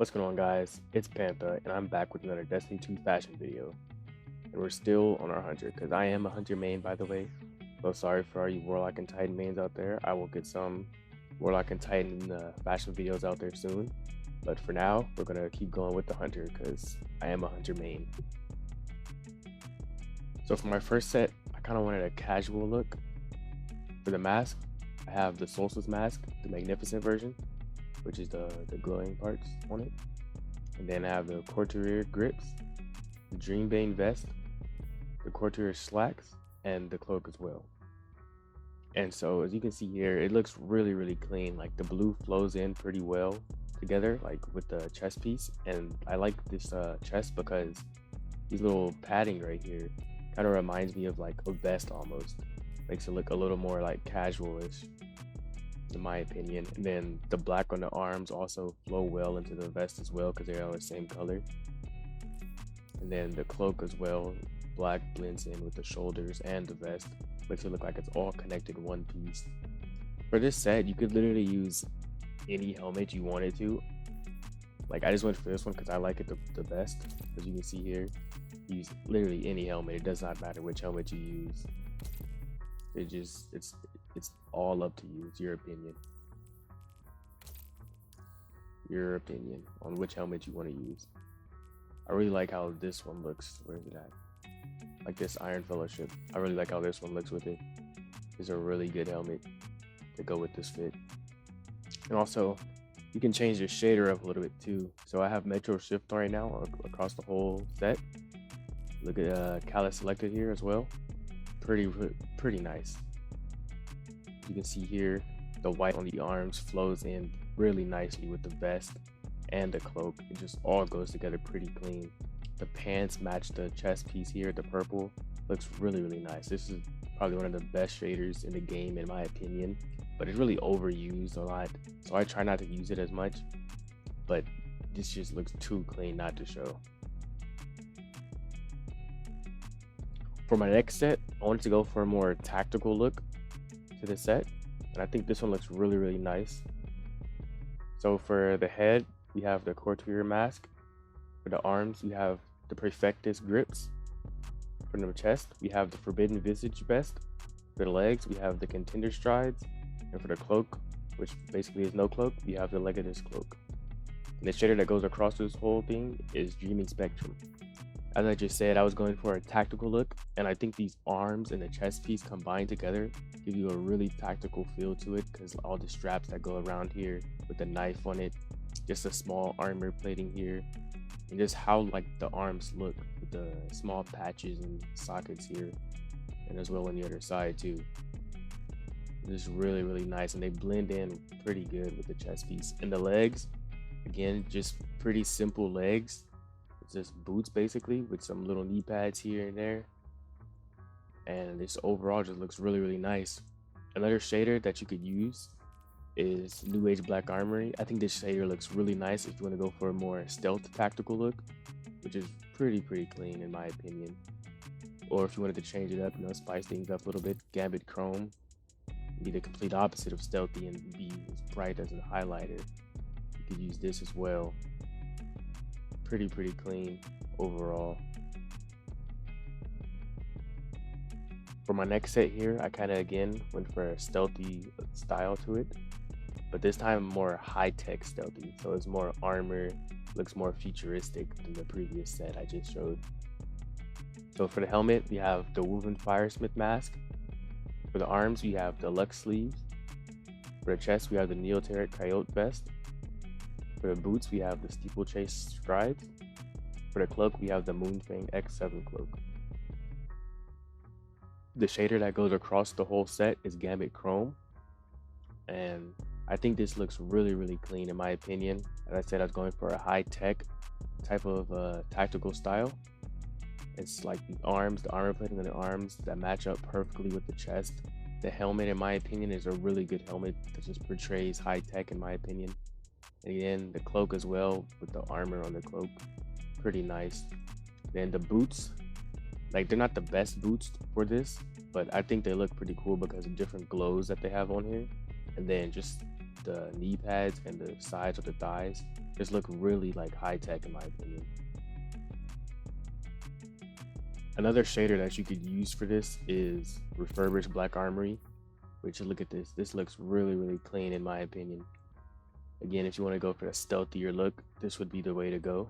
What's going on, guys? It's Pantha and I'm back with another Destiny 2 fashion video. And we're still on our hunter because I am a hunter main, by the way. So sorry for all you Warlock and Titan mains out there. I will get some Warlock and Titan fashion videos out there soon. But for now, we're going to keep going with the hunter because I am a hunter main. So for my first set, I kind of wanted a casual look. For the mask, I have the Solstice mask, the Magnificent version, which is the glowing parts on it. And then I have the Courtier grips, the Dreambane vest, the Courtier slacks, and the cloak as well. And so as you can see here, it looks really clean. Like the blue flows in pretty well together, like with the chest piece. And I like this chest because these little padding right here kind of reminds me of like a vest almost. Makes it look a little more like casual-ish, in my opinion. And then the black on the arms also flow well into the vest as well because they're all the same color. And then the cloak as well, black blends in with the shoulders and the vest, makes it look like it's all connected in one piece. For this set, you could literally use any helmet you wanted to. Like I just went for this one because I like it the best. As you can see here, use literally any helmet. It does not matter which helmet you use. It's all up to you. It's your opinion. Your opinion on which helmet you want to use. I really like how this one looks. Where is it at? Like this Iron Fellowship. I really like how this one looks with it. It's a really good helmet to go with this fit. And also, you can change the shader up a little bit too. So I have Metro Shift right now across the whole set. Look at Callus selected here as well. Pretty nice. You can see here the white on the arms flows in really nicely with the vest and the cloak. It just all goes together pretty clean. The pants match the chest piece here, the purple. Looks really nice. This is probably one of the best shaders in the game in my opinion, but it's really overused a lot, so I try not to use it as much, but this just looks too clean not to show. For my next set, I wanted to go for a more tactical look to the set, and I think this one looks really nice. So for the head, we have the Courtier mask. For the arms, we have the Perfectus grips. For the chest, we have the Forbidden Visage vest. For the legs, we have the Contender strides. And for the cloak, which basically is no cloak, we have the Legatus cloak. And the shader that goes across this whole thing is Dreaming Spectrum. As I just said, I was going for a tactical look, and I think these arms and the chest piece combined together give you a really tactical feel to it because all the straps that go around here with the knife on it, just a small armor plating here, and just how like the arms look with the small patches and sockets here, and as well on the other side too. Just really nice, and they blend in pretty good with the chest piece. And the legs, again, just pretty simple legs. It's just boots basically with some little knee pads here and there, and this overall just looks really nice. Another shader that you could use is New Age Black Armory. I think this shader looks really nice if you want to go for a more stealth tactical look, which is pretty clean in my opinion. Or if you wanted to change it up, you know, spice things up a little bit, Gambit Chrome, be the complete opposite of stealthy and be as bright as a highlighter. You could use this as well. Pretty clean overall. For my next set here, I kind of again went for a stealthy style to it, but this time more high-tech stealthy. So it's more armor, looks more futuristic than the previous set I just showed. So for the helmet, we have the Woven Firesmith mask. For the arms, we have the Lux sleeves. For the chest, we have the Neoteric Coyote vest. For the boots, we have the Steeplechase strides. For the cloak, we have the Moonfang X7 cloak. The shader that goes across the whole set is Gambit Chrome, and I think this looks really clean in my opinion. As I said, I was going for a high-tech type of tactical style. It's like the arms, the armor plating on the arms that match up perfectly with the chest. The helmet, in my opinion, is a really good helmet that just portrays high-tech in my opinion. And then the cloak as well with the armor on the cloak, pretty nice. Then the boots, like they're not the best boots for this, but I think they look pretty cool because of different glows that they have on here. And then just the knee pads and the sides of the thighs just look really like high tech in my opinion. Another shader that you could use for this is Refurbished Black Armory, which, look at this. This looks really, really clean in my opinion. Again, if you want to go for a stealthier look, this would be the way to go.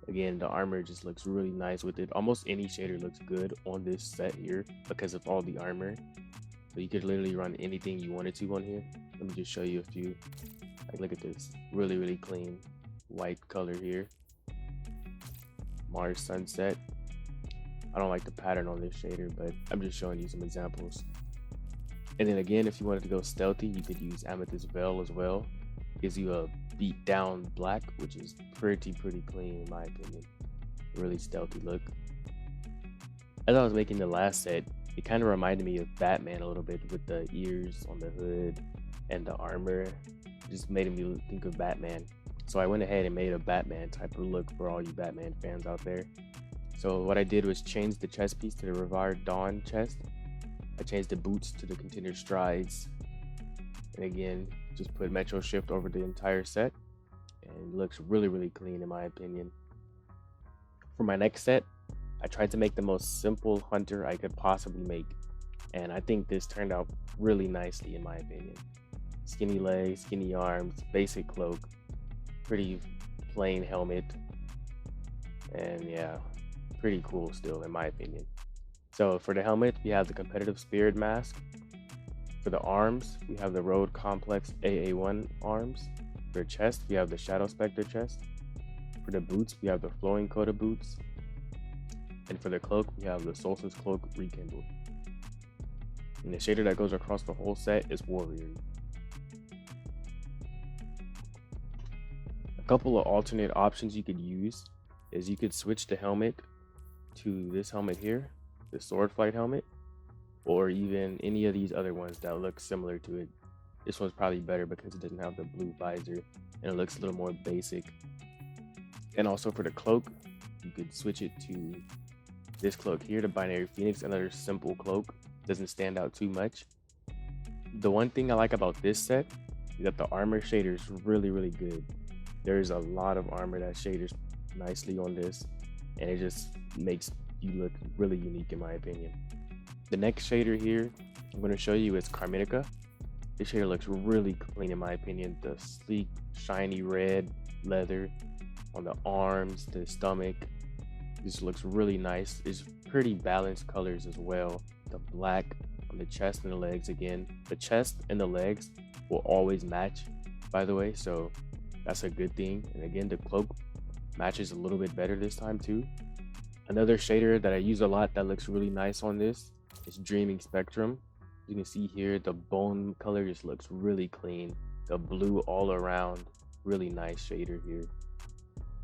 Again, the armor just looks really nice with it. Almost any shader looks good on this set here because of all the armor. So you could literally run anything you wanted to on here. Let me just show you a few. Like, look at this. Really, really clean white color here. Mars Sunset. I don't like the pattern on this shader, but I'm just showing you some examples. And then again, if you wanted to go stealthy, you could use Amethyst Veil as well. Gives you a beat down black, which is pretty clean in my opinion. Really stealthy look. As I was making the last set, it kind of reminded me of Batman a little bit with the ears on the hood and the armor. It just made me think of Batman. So I went ahead and made a Batman type of look for all you Batman fans out there. So what I did was change the chest piece to the Revard Dawn chest. I changed the boots to the Contender Strides. And again, just put Metro Shift over the entire set. And it looks really clean in my opinion. For my next set, I tried to make the most simple hunter I could possibly make. And I think this turned out really nicely in my opinion. Skinny legs, skinny arms, basic cloak, pretty plain helmet. And yeah, pretty cool still in my opinion. So for the helmet, we have the Competitive Spirit Mask. For the arms, we have the Road Complex AA1 arms. For the chest, we have the Shadow Spectre chest. For the boots, we have the Flowing Coda boots. And for the cloak, we have the Solstice Cloak Rekindled. And the shader that goes across the whole set is Warrior. A couple of alternate options you could use is you could switch the helmet to this helmet here, the Swordflight helmet, or even any of these other ones that look similar to it. This one's probably better because it doesn't have the blue visor and it looks a little more basic. And also for the cloak, you could switch it to this cloak here, the Binary Phoenix, another simple cloak, doesn't stand out too much. The one thing I like about this set is that the armor shader is really good. There's a lot of armor that shaders nicely on this, and it just makes you look really unique in my opinion. The next shader here I'm going to show you is Carminica. This shader looks really clean in my opinion. The sleek, shiny red leather on the arms, the stomach, this looks really nice. It's pretty balanced colors as well. The black on the chest and the legs. Again, the chest and the legs will always match, by the way, so that's a good thing. And again, the cloak matches a little bit better this time too. Another shader that I use a lot that looks really nice on this is Dreaming Spectrum. You can see here the bone color just looks really clean. The blue all around, really nice shader here.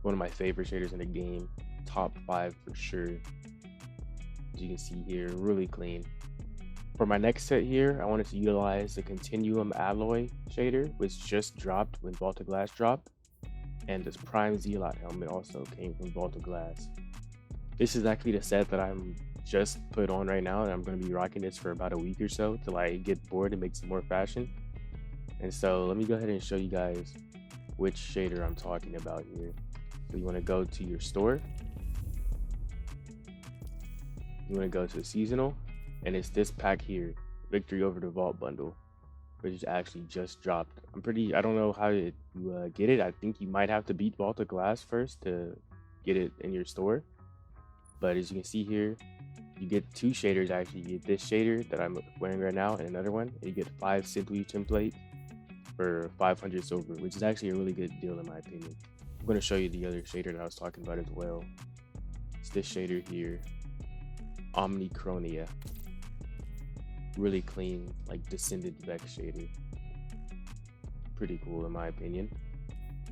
One of my favorite shaders in the game, top 5 for sure. As you can see here, really clean. For my next set here, I wanted to utilize the Continuum Alloy shader, which just dropped when Vault of Glass dropped. And this Prime Zealot helmet also came from Vault of Glass. This is actually the set that I'm just put on right now, and I'm going to be rocking this for about a week or so till I get bored and make some more fashion. And so let me go ahead and show you guys which shader I'm talking about here. So you want to go to your store. You want to go to seasonal, and it's this pack here, Victory Over the Vault bundle, which actually just dropped. I don't know how to get it. I think you might have to beat Vault of Glass first to get it in your store. But as you can see here, you get 2 shaders actually. You get this shader that I'm wearing right now and another one. And you get 5 synthweave template for 500 silver, which is actually a really good deal in my opinion. I'm going to show you the other shader that I was talking about as well. It's this shader here, Omnichronia. Really clean, like Descended Vex shader. Pretty cool in my opinion.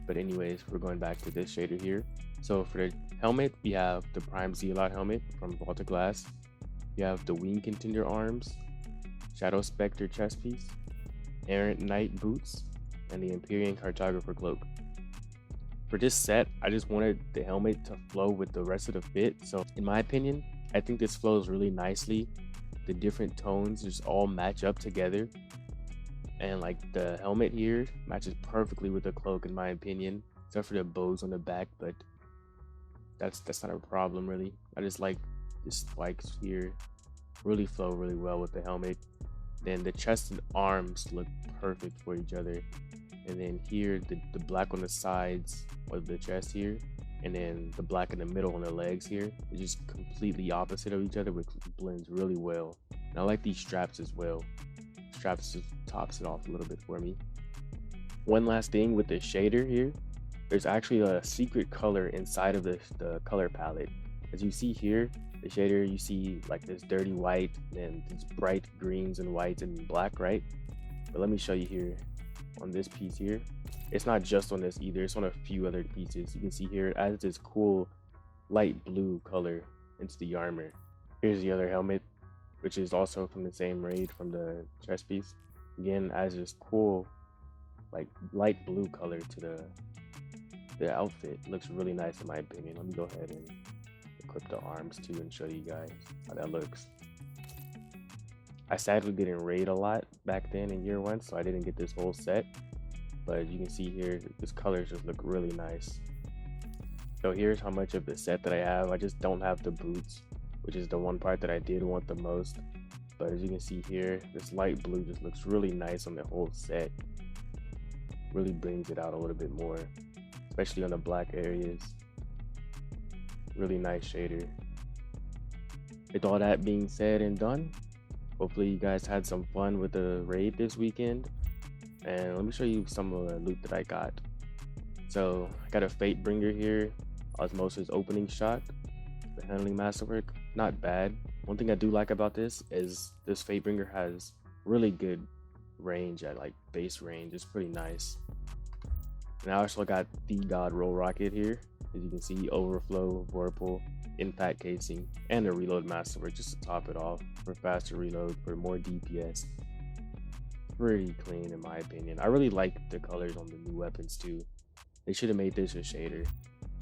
But anyways, we're going back to this shader here. So for the helmet, we have the Prime Zealot helmet from Vault of Glass. You have the Wing Contender arms, Shadow Spectre chest piece, Errant Knight boots, and the Empyrean Cartographer cloak. For this set, I just wanted the helmet to flow with the rest of the fit. So in my opinion, I think this flows really nicely. The different tones just all match up together. And like the helmet here matches perfectly with the cloak in my opinion. except for the bows on the back, but that's not a problem really. I just like the spikes here, really flow really well with the helmet. Then the chest and arms look perfect for each other. And then here, the black on the sides of the chest here, and then the black in the middle on the legs here is just completely opposite of each other, which blends really well. And I like these straps as well. Straps just tops it off a little bit for me. One last thing with the shader here, there's actually a secret color inside of the color palette. As you see here, the shader, you see like this dirty white and these bright greens and whites and black, right? But let me show you here on this piece here. It's not just on this either, it's on a few other pieces. You can see here it adds this cool light blue color into the armor. Here's the other helmet, which is also from the same raid from the chest piece. Again, adds this cool like light blue color to the outfit. It looks really nice in my opinion. Let me go ahead and equip the arms too and show you guys how that looks. I sadly didn't raid a lot back then in year 1, so I didn't get this whole set, but you can see here this colors just look really nice. So here's how much of the set that I have. I just don't have the boots, which is the one part that I did want the most. But as you can see here, this light blue just looks really nice on the whole set. Really brings it out a little bit more, especially on the black areas. Really nice shader. With all that being said and done, hopefully you guys had some fun with the raid this weekend. And let me show you some of the loot that I got. So I got a Fate Bringer here, Osmosis opening shot, the handling masterwork, not bad. One thing I do like about this is this Fate Bringer has really good range at like base range. It's pretty nice. And I also got the God Roll Rocket here. As you can see, overflow, vorpal, impact casing, and a reload masterwork just to top it off for faster reload, for more DPS. Pretty clean in my opinion. I really like the colors on the new weapons too. They should have made this a shader.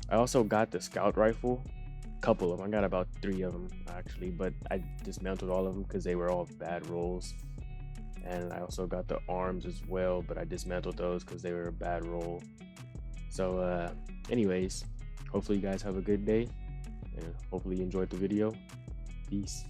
I also got the scout rifle, a couple of them. I got about 3 of them actually, but I dismantled all of them because they were all bad rolls. And I also got the arms as well, but I dismantled those because they were a bad roll. So anyways, hopefully you guys have a good day, and hopefully you enjoyed the video. Peace.